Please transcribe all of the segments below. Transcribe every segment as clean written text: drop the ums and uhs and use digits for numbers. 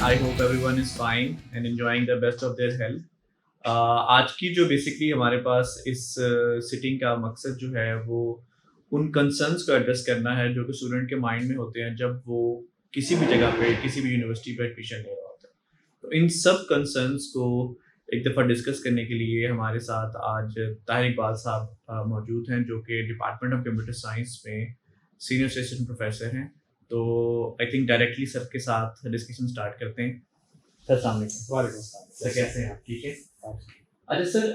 I hope everyone is fine and enjoying the best of their health. आज की जो basically हमारे पास इस सिटिंग का मकसद जो है वो उन कंसर्न्स को एड्रेस करना है जो कि स्टूडेंट के माइंड में होते हैं जब वो किसी भी जगह पे किसी भी यूनिवर्सिटी पे एडमिशन ले रहा होता है। तो इन सब कंसर्न्स को एक दफ़ा डिस्कस करने के लिए हमारे साथ आज ताहिर इकबाल साहब मौजूद हैं जो कि डिपार्टमेंट ऑफ कंप्यूटर साइंस में सीनियर असिस्टेंट प्रोफेसर हैं। तो आई थिंक डायरेक्टली सर के साथ डिस्कशन स्टार्ट करते हैं। सर अस्सलाम वालेकुम। वालेकुम अस्सलाम। सर कैसे हैं आप? ठीक है। हाँ। अच्छा सर,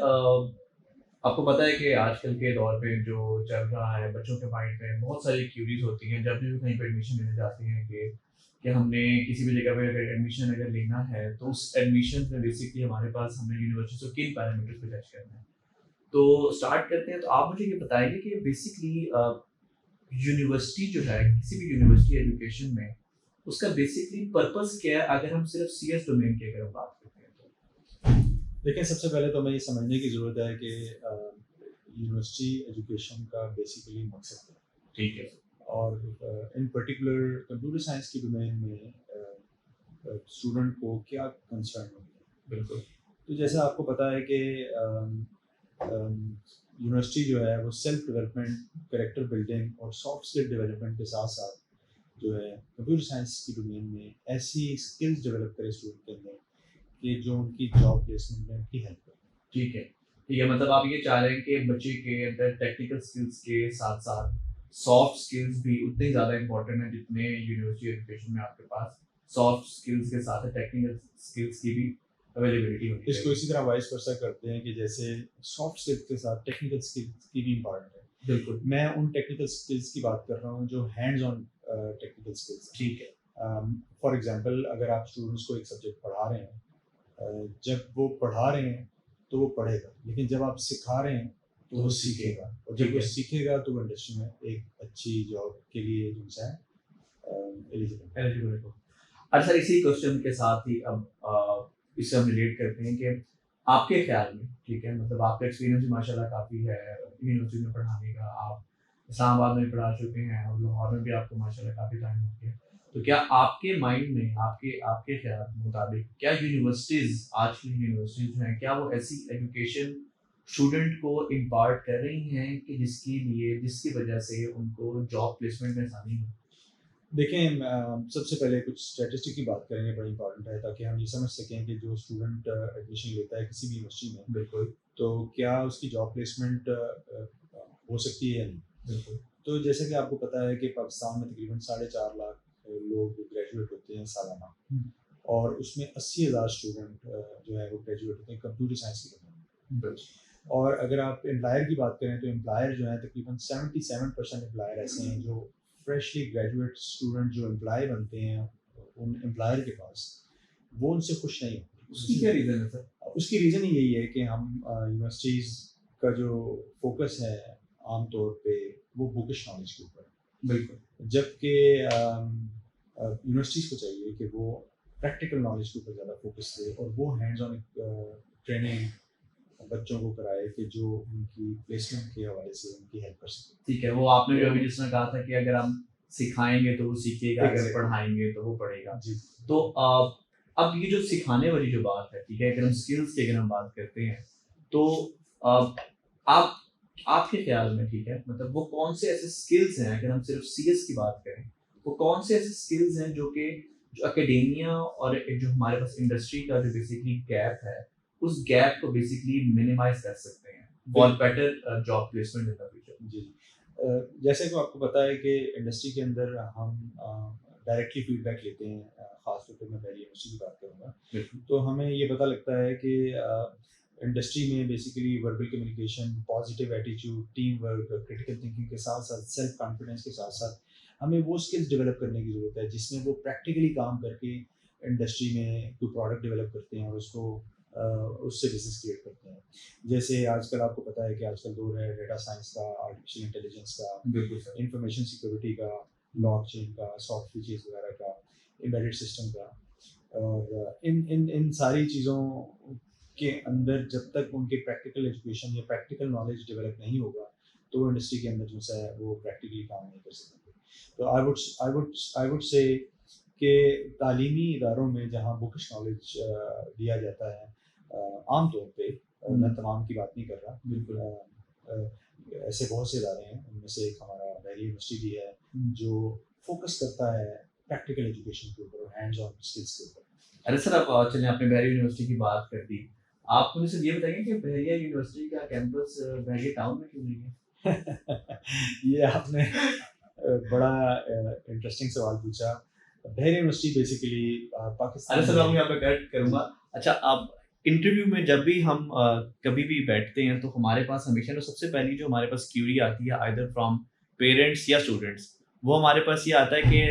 आपको पता है कि आजकल के दौर पे जो चल रहा है बच्चों के माइंड में बहुत सारी क्यूरीज होती हैं जब भी वो कहीं पे एडमिशन लेने जाते हैं कि हमने किसी भी जगह पे अगर एडमिशन अगर लेना है तो उस एडमिशन में बेसिकली हमारे पास हमने यूनिवर्सिटी से किन पैरामीटर्स पे जज करना है। तो स्टार्ट करते हैं। तो आप मुझे ये बताइए कि बेसिकली यूनिवर्सिटी जो है किसी भी यूनिवर्सिटी एजुकेशन में उसका बेसिकली पर्पस क्या है अगर हम सिर्फ सीएस डोमेन की अगर हम बात करते हैं तो? देखिए, सबसे पहले तो हमें ये समझने की ज़रूरत है कि यूनिवर्सिटी एजुकेशन का बेसिकली मकसद क्या है। ठीक है। और इन पर्टिकुलर कंप्यूटर साइंस की डोमेन में स्टूडेंट को क्या कंसर्न होते हैं। बिल्कुल। तो जैसा आपको पता है कि यूनिवर्सिटी जो है वो सेल्फ डेवलपमेंट, कैरेक्टर बिल्डिंग और सॉफ्ट स्किल डेवलपमेंट के साथ साथ जो है कंप्यूटर साइंस की डोमेन में ऐसी स्किल्स डेवलप करे स्टूडेंट के अंदर कि जो उनकी जॉब प्लेसमेंट में उनकी हेल्प करे। ठीक है। ठीक है, मतलब आप ये चाह रहे हैं कि बच्चे के अंदर टेक्निकल स्किल्स के साथ साथ सॉफ्ट स्किल्स भी उतने ज़्यादा इंपॉर्टेंट हैं जितने यूनिवर्सिटी एजुकेशन में आपके पास सॉफ्ट स्किल्स के साथ टेक्निकल स्किल्स की भी अवेलेबिलिटी होनी इसको चाहिए। इसी तरह वाइस वर्सा करते हैं कि जैसे सॉफ्ट स्किल्स के साथ टेक्निकल स्किल्स की भी इम्पॉर्टेंट है। बिल्कुल। मैं उन टेक्निकल स्किल्स की बात कर रहा हूँ जो हैंड्स ऑन टेक्निकल स्किल्स हैं। ठीक है। फॉर एग्जांपल, अगर आप स्टूडेंट्स को एक सब्जेक्ट पढ़ा रहे हैं, जब वो पढ़ा रहे हैं तो वो पढ़ेगा, लेकिन जब आप सिखा रहे हैं तो वो सीखेगा, और जब ठीक वो है। सीखेगा तो वो इंडस्ट्री में एक अच्छी जॉब के लिए जो है एलिजिबल। एलिजिबल हो। अच्छा सर, इसी क्वेश्चन के साथ ही अब इससे हम रिलेट करते हैं कि आपके ख्याल में, ठीक है, मतलब आपका एक्सपीरियंस भी माशाल्लाह काफ़ी है यूनिवर्सिटी में पढ़ाने का। आप इस्लामाबाद में पढ़ा चुके हैं और लाहौर में भी आपको माशाल्लाह काफ़ी टाइम हो गया। तो क्या आपके माइंड में आपके आपके ख्याल के मुताबिक क्या यूनिवर्सिटीज़, आज की यूनिवर्सिटीज़ जो हैं, क्या वो ऐसी एजुकेशन स्टूडेंट को इम्पार्ट कर रही हैं कि जिसकी वजह से उनको जॉब प्लेसमेंट में आसानी हो? देखें, सबसे पहले कुछ स्टैटिस्टिक की बात करेंगे, बड़ी इंपॉर्टेंट है, ताकि हम ये समझ सकें कि जो स्टूडेंट एडमिशन लेता है किसी भी यूनिवर्सिटी में, बिल्कुल। तो क्या उसकी जॉब प्लेसमेंट हो सकती है या नहीं। बिल्कुल। तो जैसे कि आपको पता है कि पाकिस्तान में तकरीबन 4.5 लाख लोग ग्रेजुएट होते हैं सालाना, और उसमें 80,000 स्टूडेंट जो है वो ग्रेजुएट होते हैं कंप्यूटर साइंस की डोमेन में। और अगर आप एम्प्लॉयर की बात करें तो एम्प्लॉयर जो है तकरीबन 77% एम्प्लॉयर ऐसे हैं जो फ्रेशली ग्रेजुएट स्टूडेंट जो एम्प्लॉय बनते हैं उन एम्प्लॉयर के पास, वो उनसे खुश नहीं होते। उसकी क्या रीज़न है सर? उसकी रीज़न यही है कि हम यूनिवर्सिटीज़ का जो फोकस है आम तौर पे वो बुकिश नॉलेज के ऊपर है। बिल्कुल। जबकि यूनिवर्सिटीज़ को चाहिए कि वो प्रैक्टिकल नॉलेज के ऊपर ज़्यादा फोकस दे और वो हैंड्स ऑन ट्रेनिंग बच्चों को कराए कि जो उनकी प्लेसमेंट के हवाले से उनकी हेल्प कर सके। ठीक है, वो आपने जो अभी जिस तरह कहा था कि अगर हम सिखाएँगे तो वो सीखेगा, अगर Exactly. पढ़ाएँगे तो वो पढ़ेगा। जी। तो अब ये जो सिखाने वाली जो बात है, ठीक है, अगर हम स्किल्स की अगर हम बात करते हैं, तो अ, आप आपके ख़्याल में, ठीक है, मतलब वो कौन से ऐसे स्किल्स हैं, अगर हम सिर्फ सीएस की बात करें, वो कौन से ऐसे स्किल्स हैं जो कि जो एकेडेमिया और एक जो हमारे पास इंडस्ट्री का जो बेसिकली गैप है, उस गैप को बेसिकली मिनिमाइज़ कर सकते हैं for better job placement in the future? जी। जैसे कि आपको पता है कि इंडस्ट्री के अंदर हम डायरेक्टली फीडबैक लेते हैं, ख़ास तौर पे मैं पहले यूनिवर्सिटी की बात करूँगा। बिल्कुल। तो हमें ये पता लगता है कि इंडस्ट्री में basically verbal communication, positive attitude, team work, critical thinking के साथ-साथ सेल्फ कॉन्फिडेंस के साथ-साथ हमें वो स्किल्स डेवलप करने की ज़रूरत है जिसमें वो प्रैक्टिकली काम करके इंडस्ट्री में कोई प्रोडक्ट डेवलप करते हैं और उसको उससे बिज़नेस क्रिएट करते हैं। जैसे आजकल आपको पता है कि आजकल दौर है डेटा साइंस का, आर्टिफिशियल इंटेलिजेंस का, बिल्कुल सर। इंफॉर्मेशन सिक्योरिटी का, ब्लॉकचेन का, सॉफ्ट फीचर्स वगैरह का, एम्बेडेड सिस्टम का। और इन इन इन सारी चीज़ों के अंदर जब तक उनके प्रैक्टिकल एजुकेशन या प्रैक्टिकल नॉलेज डेवलप नहीं होगा तो वो इंडस्ट्री के अंदर जो है वो प्रैक्टिकली काम नहीं कर सकेंगे। तो आई वुड से कि तालीमी इदारों में जहाँ बुकिश नॉलेज दिया जाता है, आम तौर पे मैं तमाम की बात नहीं कर रहा, बिल्कुल ऐसे बहुत से इदारे हैं, उनमें से एक हमारा बहरिया यूनिवर्सिटी भी है जो फोकस करता है प्रैक्टिकल एजुकेशन के ऊपर और हैंड्स ऑन स्किल्स के ऊपर। अरे सर, आप चलिए, आपने बहरिया यूनिवर्सिटी की बात कर दी, आप मुझे सिर्फ ये बताइए कि बहरिया यूनिवर्सिटी का कैंपस बहरिया टाउन में क्यों नहीं है? ये आपने बड़ा इंटरेस्टिंग सवाल पूछा। बहरिया यूनिवर्सिटी बेसिकली पाकिस्तान। अरे सर, मैं यहाँ पे कट करूँगा। अच्छा, आप इंटरव्यू में जब भी हम कभी भी बैठते हैं तो हमारे पास हमेशा ना सबसे पहली जो हमारे पास क्यूरी आती है आइदर फ्रॉम पेरेंट्स या स्टूडेंट्स, वो हमारे पास ये आता है कि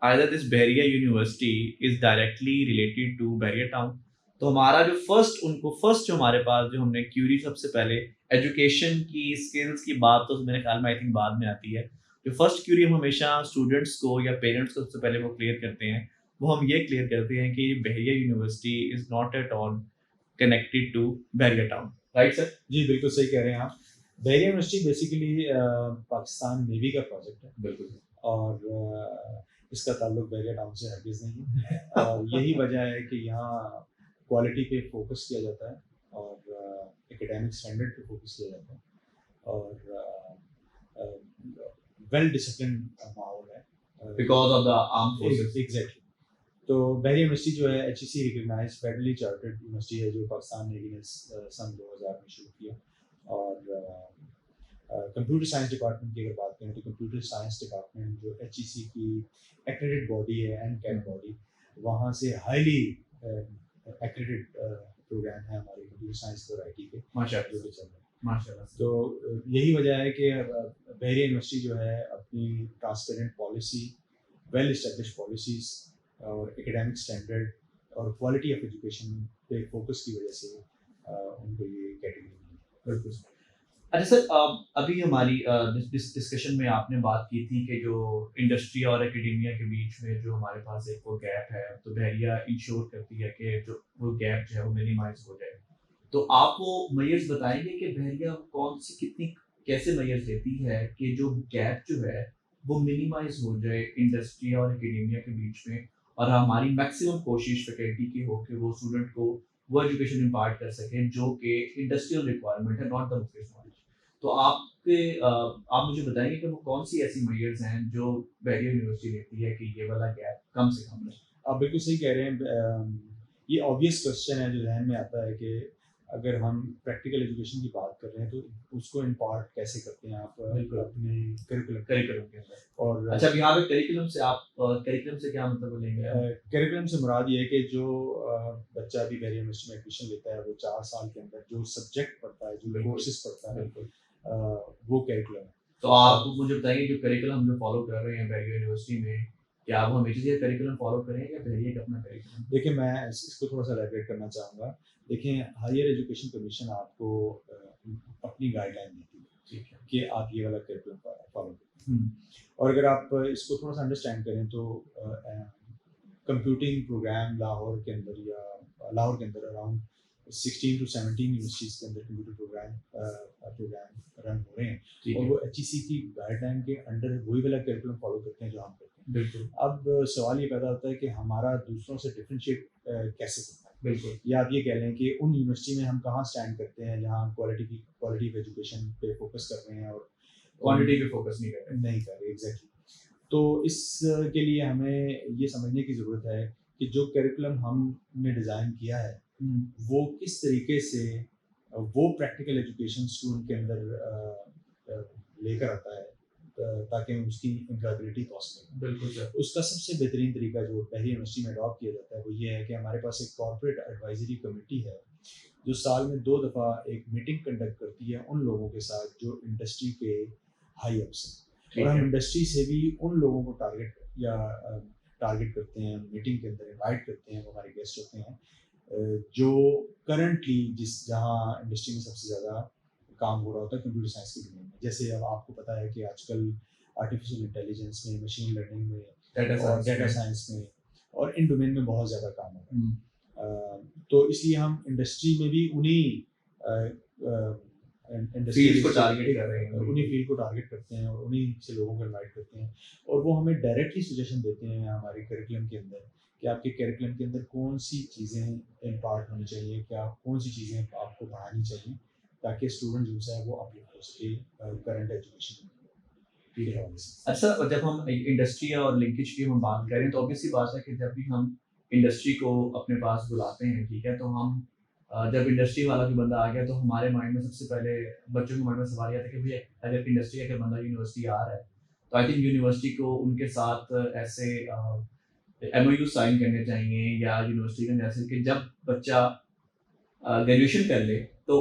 either this Bahria university is directly related to Bahria town. तो हमारा जो फर्स्ट जो हमारे पास जो हमने क्यूरी सबसे पहले एजुकेशन की स्किल्स की बात तो मेरे ख्याल में आई थिंक बाद में आती है। जो फर्स्ट क्यूरी हम हमेशा स्टूडेंट्स को या पेरेंट्स को सबसे पहले वो क्लियर करते हैं, वो हम ये क्लियर करते हैं कि Bahria university is not at all connected to Bahria town. Right sir? जी बिल्कुल सही कह रहे हैं आप। Bahria university basically Pakistan navy का प्रोजेक्ट है। बिल्कुल। और इसका ताल्लुक बहरिया टाउन से हरगिज़ नहीं है। और यही वजह है कि यहाँ क्वालिटी पे फोकस किया जाता है और एकेडमिक स्टैंडर्ड पे फोकस किया जाता है और वेल डिसिप्लिन माहौल है because of the arm forces. Exactly. तो बहरिया यूनिवर्सिटी जो है HEC recognise federally chartered university है जो पाकिस्तान नेवी ने सन 2000 में शुरू किया। और कंप्यूटर साइंस डिपार्टमेंट की अगर बात करें तो कंप्यूटर साइंस डिपार्टमेंट जो HEC की एक्रेडिटेड बॉडी है एंड कैट बॉडी, वहाँ से हाईली एक्रेडिटेड प्रोग्राम है हमारे कंप्यूटर साइंस और IT के माशाल्लाह जो चल रहे हैं। माशाल्लाह। तो यही वजह है कि बहरिया यूनिवर्सिटी जो है अपनी transparent policy, well establish policies और एकेडमिक स्टैंडर्ड और क्वालिटी ऑफ एजुकेशन पे फोकस की वजह से उनको ये कैटेगरी मिली। बिल्कुल। अच्छा सर, अभी हमारी डिस्कशन में आपने बात की थी कि जो इंडस्ट्री और एकेडेमिया के बीच में जो हमारे पास एक वो गैप है, तो बहरिया इंश्योर करती है कि जो वो गैप जो है वो मिनिमाइज हो जाए। तो आप वो मेजर्स बताएंगे कि बहरिया कौन सी कितनी कैसे मेजर्स लेती है कि जो गैप जो है वो मिनिमाइज हो जाए इंडस्ट्री और एकेडेमिया के बीच में, और हमारी मैक्सिमम कोशिश फैकल्टी की हो कि वो स्टूडेंट को वो एजुकेशन इम्पार्ट कर सके जो कि इंडस्ट्रियल रिक्वायरमेंट है, नॉट द बुकिश नॉलेज। तो आप मुझे बताएंगे कि वो कौन सी ऐसी मेजर्स हैं जो बहरिया यूनिवर्सिटी लेती है कि ये वाला गैप कम से कम रहे? आप बिल्कुल सही कह रहे हैं। ये ऑब्वियस क्वेश्चन है जो जहन में आता है कि अगर हम प्रैक्टिकल एजुकेशन की बात कर रहे हैं तो उसको इम्पार्ट कैसे करते हैं आप अपने करिकुलम के अंदर। और अच्छा, अब यहाँ पे करिकुलम से आप करिकुलम से क्या मतलब लेंगे? करिकुलम से मुराद ये है कि जो बच्चा अभी बहरिया यूनिवर्सिटी में एडमिशन लेता है वो 4 साल के अंदर जो सब्जेक्ट पढ़ता है, जो कोर्सेज पढ़ता है, वो करिकुलम है। तो आप मुझे बताइए जो करिकुलम हम जो फॉलो कर रहे हैं बहरिया यूनिवर्सिटी में, क्या वो हमेशा ये करिकुलम फॉलो करें या बहरिया का अपना करिकुलम? देखिए, मैं इसको थोड़ा सा एलैबोरेट करना चाहूँगा। देखिए, हायर एजुकेशन कमीशन आपको अपनी गाइडलाइन देती है, ठीक है, कि आप ये वाला करिकुलम फॉलो करें। और अगर आप इसको थोड़ा सा अंडरस्टैंड करें तो कंप्यूटिंग प्रोग्राम लाहौर के अंदर अराउंड 16 to 17 यूनिवर्सिटीज़ के अंदर कंप्यूटर प्रोग्राम रन हो रहे हैं और वो HEC की गाइडलाइन के अंडर वही वाला करिकुलम फॉलो करते हैं जो हम करते हैं। बिल्कुल। अब सवाल ये पैदा होता है कि हमारा दूसरों से डिफरेंशिएट कैसे करना है। बिल्कुल। या आप ये कह लें कि उन यूनिवर्सिटी में हम कहाँ स्टैंड करते हैं जहाँ क्वालिटी ऑफ एजुकेशन पे फोकस कर रहे हैं और क्वांटिटी पे फोकस नहीं कर रहे। एग्जैक्टली। तो इसके लिए हमें ये समझने की ज़रूरत है कि जो करिकुलम हमने डिज़ाइन किया है वो किस तरीके से वो प्रैक्टिकल एजुकेशन स्टूडेंट के अंदर लेकर आता है ताकि उसकी एम्प्लॉयबिलिटी पॉसिबल। बिल्कुल सर। उसका सबसे बेहतरीन तरीका जो बहरिया यूनिवर्सिटी में अडॉप्ट किया जाता है वो ये है कि हमारे पास एक कॉर्पोरेट एडवाइजरी कमेटी है जो साल में 2 दफ़ा एक मीटिंग कंडक्ट करती है उन लोगों के साथ जो इंडस्ट्री के हाई अप्स हैं, और हम इंडस्ट्री से भी उन लोगों को टारगेट करते हैं, मीटिंग के अंदर इनवाइट करते हैं, वो हमारे गेस्ट होते हैं जो करंटली जहाँ इंडस्ट्री में सबसे ज़्यादा काम हो रहा होता है कंप्यूटर साइंस के डोमेन में। जैसे अब आपको पता है कि आजकल आर्टिफिशियल इंटेलिजेंस में, मशीन लर्निंग में और डाटा साइंस में और इन डोमेन में बहुत ज़्यादा काम हो रहा है। तो इसलिए हम इंडस्ट्री में भी उन्हीं फील्ड को टारगेट कर रहे हैं, उन्हीं फील्ड को टारगेट करते हैं और उन्हीं से लोगों को इनवाइट करते हैं और वो हमें डायरेक्टली सजेशन देते हैं हमारे करिकुलम के अंदर कि आपके करिकुलम के अंदर कौन सी चीज़ें इम्पार्ट होनी चाहिए, क्या कौन सी चीज़ें आपको पढ़ानी चाहिए ताकि स्टूडेंट जो है वो अपलिफ्ट हो सके करंट एजुकेशन के हवाले से। अच्छा, जब हम इंडस्ट्री और लिंकेज की हम बात करें तो ऑब्वियसली बात है कि जब भी हम इंडस्ट्री को अपने पास बुलाते हैं, ठीक है, तो हम जब इंडस्ट्री वाला कोई बंदा आ गया तो हमारे माइंड में सबसे पहले बच्चों के माइंड में सवाल आता है कि भैया अगर इंडस्ट्री का कोई बंदा यूनिवर्सिटी आ रहा है तो आई थिंक यूनिवर्सिटी को उनके साथ ऐसे एमओयू साइन करने चाहिए या यूनिवर्सिटी का जैसे कि जब बच्चा ग्रेजुएशन कर ले तो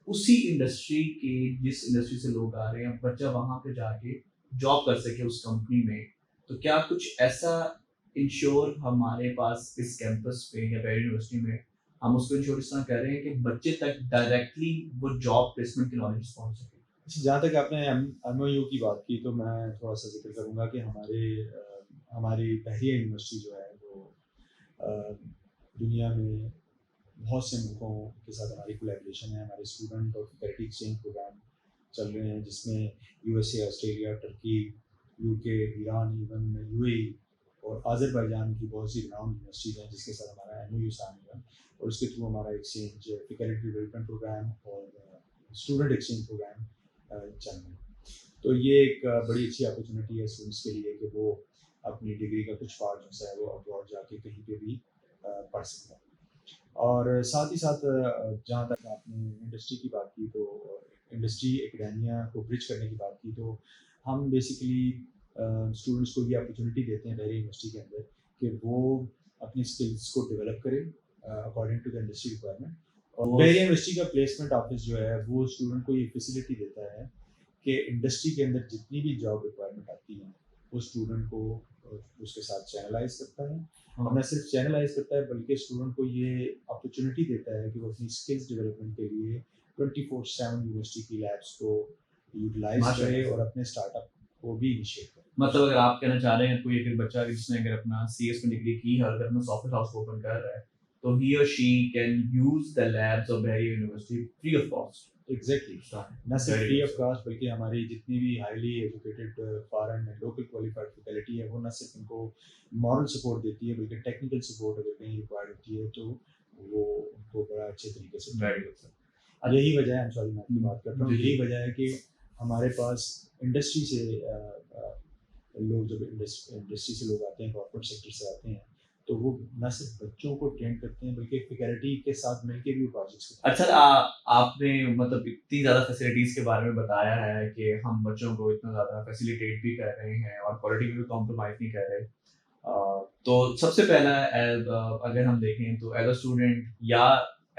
उसी इंडस्ट्री के जिस इंडस्ट्री से लोग आ रहे हैं बच्चा वहाँ पे जाके जॉब कर सके उस कंपनी में। तो क्या कुछ ऐसा इंश्योर हमारे पास इस कैंपस पे या बैरियर यूनिवर्सिटी में हम उसको इंश्योर इस तरह कर रहे हैं कि बच्चे तक डायरेक्टली वो जॉब प्लेसमेंट की नॉलेज पहुंच सके? जहाँ तक आपने एमओयू की बात की तो मैं थोड़ा सा जिक्र करूँगा कि हमारी बहरिया यूनिवर्सिटी जो है वो दुनिया में बहुत से मुल्कों के साथ हमारी कोलैबोरेशन है। हमारे स्टूडेंट और फैकल्टी एक्सचेंज प्रोग्राम चल रहे हैं जिसमें USA, Australia, Turkey, UK, Iran, even UAE और आज़रबाईजान की बहुत सी ग्राउंड यूनिवर्सिटीज़ हैं जिसके साथ हमारा एमओयू साइन हुआ और उसके थ्रू हमारा एक्सचेंज फैकल्टी डेवलपमेंट प्रोग्राम और स्टूडेंट एक्सचेंज प्रोग्राम चल रहे हैं। तो ये एक बड़ी अच्छी अपॉर्चुनिटी है स्टूडेंट्स के लिए कि वो अपनी डिग्री का कुछ पार्ट जो है वो अब्रॉड जाके कहीं पे भी पढ़ सकते हैं। और साथ ही साथ जहाँ तक आपने इंडस्ट्री की बात की तो इंडस्ट्री एकेडेमिया को ब्रिज करने की बात की तो हम बेसिकली स्टूडेंट्स को ये अपॉर्चुनिटी देते हैं बैरियर यूनिवर्सिटी के अंदर कि वो अपनी स्किल्स को डेवलप करें according to the industry requirement. और बैरियर यूनिवर्सिटी का प्लेसमेंट ऑफिस जो है वो स्टूडेंट को ये फैसिलिटी देता है कि इंडस्ट्री के अंदर जितनी भी जॉब रिक्वायरमेंट आती है वो स्टूडेंट को उसके साथ चैनलाइज करता है और न सिर्फ चैनलाइज करता है बल्कि स्टूडेंट को ये अपॉर्चुनिटी देता है कि वो अपनी स्किल्स डेवलपमेंट के लिए 24/7 यूनिवर्सिटी की लैब्स को यूटिलाइज करे और अपने स्टार्टअप को भी इनिशिएट करे। मतलब अगर आप कहना चाह रहे हैं कोई अगर बच्चा जिसने अगर अपना सीएस में डिग्री की है और अगर अपना सॉफ्टवेयर हाउस ओपन कर रहा है तो he or she can use the labs of Bahariya University free of cost. Exactly न सिर्फ फ्री ऑफ कॉस्ट बल्कि हमारी जितनी भी highly educated foreign and local qualified faculty है वो न सिर्फ उनको मॉरल सपोर्ट देती है बल्कि टेक्निकल सपोर्ट अगर कहीं रिक्वायर्ड होती है तो वो उनको बड़ा अच्छे तरीके से यही वजह है, मैं आपकी बात कर रहा हूँ, यही वजह है कि हमारे पास इंडस्ट्री से लोग जब इंडस्ट्री से लोग आते हैं कॉर्पोरेट सेक्टर से आते हैं तो वो न सिर्फ बच्चों को ट्रेन करते हैं बल्कि फैकल्टी के साथ मिलकर भी प्रोजेक्ट्स करते हैं। अच्छा, आपने मतलब इतनी ज़्यादा फैसिलिटीज़ के बारे में बताया है कि हम बच्चों को इतना ज़्यादा फैसिलिटेट भी कर रहे हैं और क्वालिटी में भी कॉम्प्रोमाइज़ नहीं कर रहे। तो सबसे पहला अगर हम देखें तो एज अ स्टूडेंट या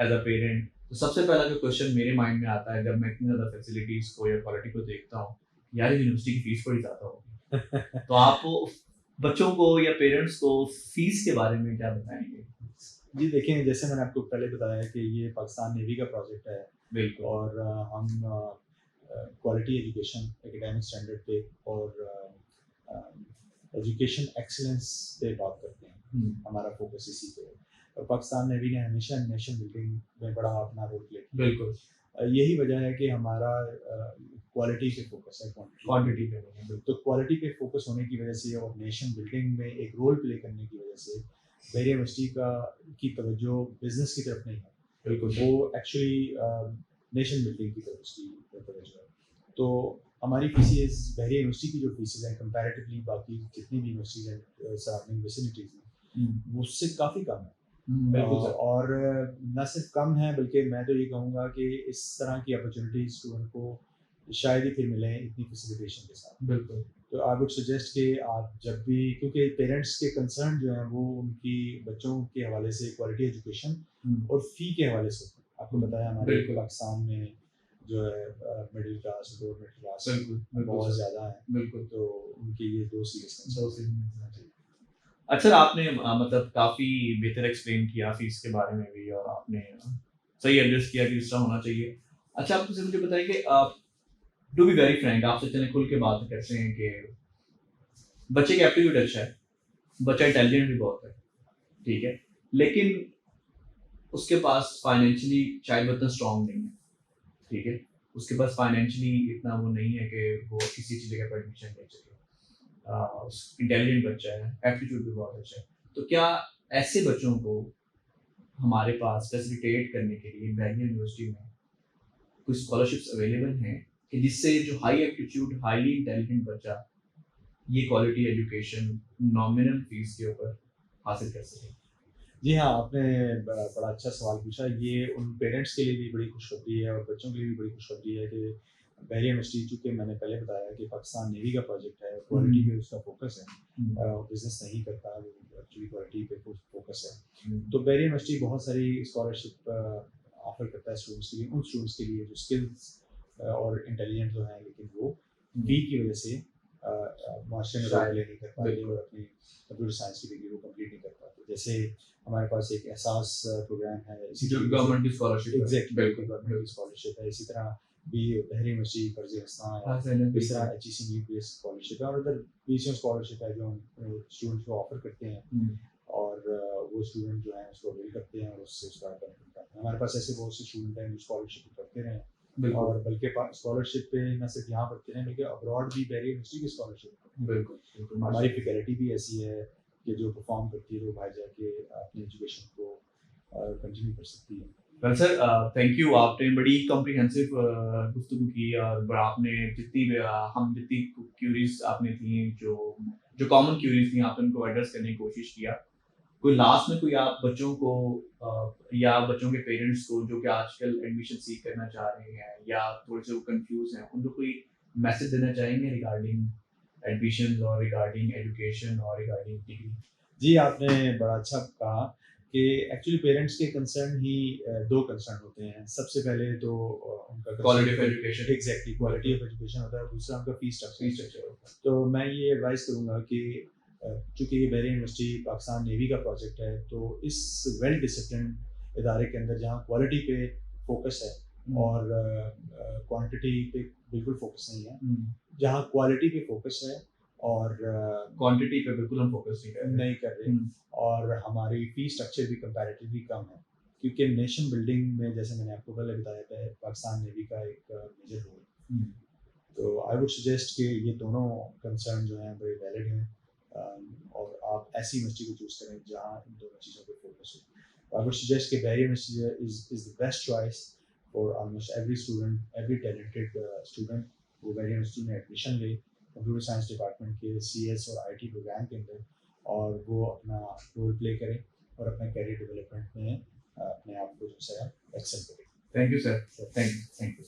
एज अ पेरेंट तो सबसे पहला जो क्वेश्चन मेरे माइंड में आता है जब मैं इतनी ज़्यादा फैसिलिटीज़ को या क्वालिटी को देखता हूँ, यार यूनिवर्सिटी की फीस बड़ी ज़्यादा होगी। तो आप बच्चों को या पेरेंट्स को फीस के बारे में क्या बताएंगे? जी देखें, जैसे मैंने आपको पहले बताया कि ये पाकिस्तान नेवी का प्रोजेक्ट है बिल्कुल और हम क्वालिटी एजुकेशन एकेडमिक स्टैंडर्ड पे और एजुकेशन एक्सीलेंस पे बात करते हैं। हमारा फोकस इसी पे है और पाकिस्तान नेवी ने हमेशा नेशन बिल्डिंग में बड़ा अपना रोल प्ले किया। बिल्कुल यही वजह है कि हमारा क्वालिटी पे फोकस है, क्वांटिटी पे। तो क्वालिटी पे फोकस होने की वजह से और नेशन बिल्डिंग में एक रोल प्ले करने की वजह से बैरियर यूनिवर्सिटी की तवज्जो बिजनेस की तरफ नहीं है, बिल्कुल वो एक्चुअली नेशन बिल्डिंग की तरफ उसकी तवज्जो है। तो हमारी फीसेस बैरियर यूनिवर्सिटी की जो फीसेस हैं कंपैरेटिवली बाकी जितनी भी यूनिवर्सिटीज़ हैं सराउंडिंग विसिनिटीज़ में उससे काफ़ी कम है। और न सिर्फ कम है बल्कि मैं तो ये कहूँगा कि इस तरह की अपॉर्चुनिटी स्टूडेंट को शायद ही फिर मिले इतनी फैसिलिटेशन के साथ। बिल्कुल। तो आई वुड सजेस्ट कि आप जब भी, क्योंकि पेरेंट्स के कंसर्न जो हैं वो उनकी बच्चों के हवाले से क्वालिटी एजुकेशन और फ़ी के हवाले से होते हैं। आपको बताया हमारे पाकिस्तान में जो है middle class lower middle class बहुत ज़्यादा है। बिल्कुल। तो उनके ये दो सीरियस। अच्छा, आपने मतलब काफ़ी बेहतर एक्सप्लेन किया फीस के बारे में भी और आपने सही एड्रेस किया कि इस तरह होना चाहिए। अच्छा, आप मुझे बताइए कि टू बी वेरी फ्रैंक, आपसे चले खुल के बात करते हैं कि बच्चे की एप्टीट्यूड अच्छा है, बच्चा इंटेलिजेंट भी बहुत है, ठीक है, लेकिन उसके पास फाइनेंशियली शायद उतना स्ट्रॉन्ग नहीं है, ठीक है। उसके पास फाइनेंशियली इतना वो नहीं है कि वो किसी चीज़ जगह पर एडमिशन ले सके, इंटेलिजेंट बच्चा है, एप्टीट्यूड भी बहुत अच्छा है, तो क्या ऐसे बच्चों को हमारे पास फैसिलिटेट करने के लिए बैरियर यूनिवर्सिटी में कोई स्कॉलरशिप्स अवेलेबल हैं कि जिससे जो हाई एप्टीट्यूड हाईली इंटेलिजेंट बच्चा ये क्वालिटी एजुकेशन नॉमिनल फीस के ऊपर हासिल कर सके? जी हाँ, आपने बड़ा अच्छा सवाल पूछा। ये उन पेरेंट्स के लिए भी बड़ी खुशखबरी है और बच्चों के लिए भी बड़ी खुशखबरी है कि बैरियर यूनिवर्सिटी, चूँकि मैंने पहले बताया कि पाकिस्तान नेवी का प्रोजेक्ट है, क्वालिटी पे उसका फ़ोकस है। बिज़नेस नहीं करता, वो एक्चुअली क्वालिटी पे फ़ोकस है। तो बैरियर यूनिवर्सिटी बहुत सारी स्कॉलरशिप ऑफ़र करता है स्टूडेंट्स के लिए, उन स्टूडेंट्स के लिए जो स्किल्स और इंटेलिजेंट तो हैं, लेकिन वो फ़ी की वजह से मास्टर में रोल प्ले नहीं कर पाते और अपनी कंप्यूटर साइंस की डिग्री को कंप्लीट नहीं कर पाते। जैसे हमारे पास एक एहसास प्रोग्राम है, इसी जो गवर्नमेंट की स्कॉलरशिप है। एग्जैक्टली बिल्कुल गवर्नमेंट की स्कॉलरशिप है। इसी तरह भी बहरी यूनिवर्सिटी फर्जी हंसना हाँ, है, सही इस तरह HEC नीट बेस्ड स्कॉलरशिप है और उधर बीच स्कॉलरशिप है जो हम स्टूडेंट्स को ऑफर करते हैं और वो स्टूडेंट जो है उसको अवेल करते हैं और उससे उसका बेनिफिट पाते हैं। हमारे पास ऐसे बहुत से स्टूडेंट हैं जो स्कॉलरशिप करते रहे हैं और बल्कि स्कॉलरशिप पे न सिर्फ यहाँ पढ़ते हैं बल्कि अब्रॉड भी बैरियर यूनिवर्सिटी की स्कॉलरशिप। बिल्कुल हमारी फैकल्टी भी ऐसी है कि जो परफॉर्म करती है वो बाहर जाके अपनी एजुकेशन को कंटिन्यू कर सकती है। वेल सर, थैंक यू, आपने बड़ी कॉम्प्रिहेंसिव गुफ्तगू की और आपने जितनी भी हम जितनी क्यूरीज आपने थी जो कॉमन क्यूरीज थी आपने उनको एड्रेस करने की कोशिश किया। कोई लास्ट में कोई आप बच्चों को या बच्चों के पेरेंट्स को जो कि आजकल एडमिशन सीख करना चाह रहे हैं या थोड़े से वो कंफ्यूज हैं, उनको कोई मैसेज देना चाहेंगे रिगार्डिंग एडमिशन और रिगार्डिंग एजुकेशन और रिगार्डिंग डिग्री? जी, आपने बड़ा अच्छा कहा कि एक्चुअली पेरेंट्स के कंसर्न ही दो कंसर्न होते हैं। सबसे पहले तो उनका quality of education. Exactly quality of education होता है, दूसरा उनका फीस स्ट्रक्चर होता है। तो मैं ये एडवाइस करूँगा कि चूँकि ये बैरियर यूनिवर्सिटी पाकिस्तान नेवी का प्रोजेक्ट है, तो इस वेल डिसिप्लिन इदारे के अंदर जहाँ क्वालिटी पे फोकस है और क्वांटिटी पे बिल्कुल फोकस नहीं है, जहाँ क्वालिटी पे फोकस है और क्वांटिटी पे बिल्कुल हम फोकस नहीं कर रहे और हमारी फी स्ट्रक्चर भी कंपैरेटिवली कम है, क्योंकि नेशन बिल्डिंग में जैसे मैंने आपको पहले बताया था पाकिस्तान नेवी का एक मेजर रोल। तो आई वुड सजेस्ट कि ये दोनों कंसर्न जो हैं बड़े वैलिड हैं और आप ऐसी यूनिवर्सिटी को चूज़ करें जहाँ इन दोनों चीज़ों पे फोकस हो। आई वुड सजेस्ट कि barrier university is the best choice for almost every student, every talented student वो बैरियर यूनिवर्सिटी में एडमिशन ले कंप्यूटर साइंस डिपार्टमेंट के CS और IT प्रोग्राम के अंदर और वो अपना रोल प्ले करें और अपने कैरियर डेवलपमेंट में अपने आप को जो है एक्सेल करें। Thank you sir, thank you.